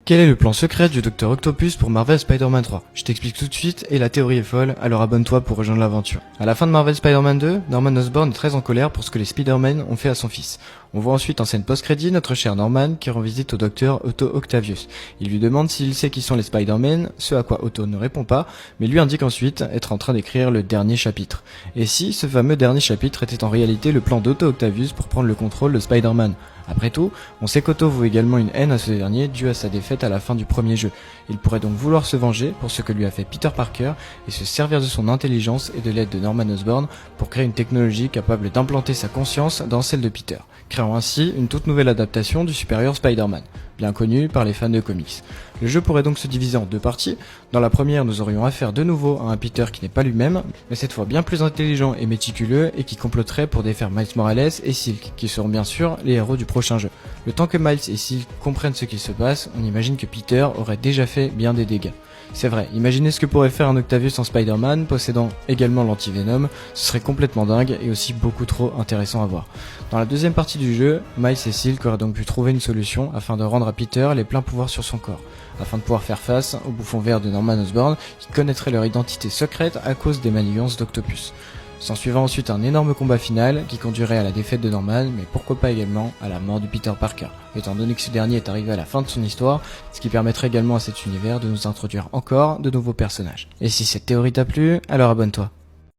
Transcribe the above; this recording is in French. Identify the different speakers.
Speaker 1: Quel est le plan secret du Dr Octopus pour Marvel Spider-Man 3? Je t'explique tout de suite et la théorie est folle, alors abonne-toi pour rejoindre l'aventure. À la fin de Marvel Spider-Man 2, Norman Osborn est très en colère pour ce que les Spider-Man ont fait à son fils. On voit ensuite en scène post-crédit notre cher Norman qui rend visite au docteur Otto Octavius. Il lui demande s'il sait qui sont les Spider-Man, ce à quoi Otto ne répond pas, mais lui indique ensuite être en train d'écrire le dernier chapitre. Et si ce fameux dernier chapitre était en réalité le plan d'Otto Octavius pour prendre le contrôle de Spider-Man? Après tout, on sait qu'Otto voue également une haine à ce dernier due à sa défaite à la fin du premier jeu. Il pourrait donc vouloir se venger pour ce que lui a fait Peter Parker et se servir de son intelligence et de l'aide de Norman Osborn pour créer une technologie capable d'implanter sa conscience dans celle de Peter, créant ainsi une toute nouvelle adaptation du supérieur Spider-Man, bien connu par les fans de comics. Le jeu pourrait donc se diviser en deux parties. Dans la première, nous aurions affaire de nouveau à un Peter qui n'est pas lui-même, mais cette fois bien plus intelligent et méticuleux et qui comploterait pour défaire Miles Morales et Silk, qui seront bien sûr les héros du prochain jeu. Le temps que Miles et Silk comprennent ce qui se passe, on imagine que Peter aurait déjà fait bien des dégâts. C'est vrai, imaginez ce que pourrait faire un Octavius en Spider-Man, possédant également l'anti-Venom, ce serait complètement dingue et aussi beaucoup trop intéressant à voir. Dans la deuxième partie du jeu, Miles et Silk auraient donc pu trouver une solution afin de rendre à Peter les pleins pouvoirs sur son corps, afin de pouvoir faire face au bouffon vert de Norman Osborn qui connaîtrait leur identité secrète à cause des manigances d'Octopus. S'en suivant ensuite un énorme combat final qui conduirait à la défaite de Norman, mais pourquoi pas également à la mort de Peter Parker, étant donné que ce dernier est arrivé à la fin de son histoire, ce qui permettrait également à cet univers de nous introduire encore de nouveaux personnages. Et si cette théorie t'a plu, alors abonne-toi.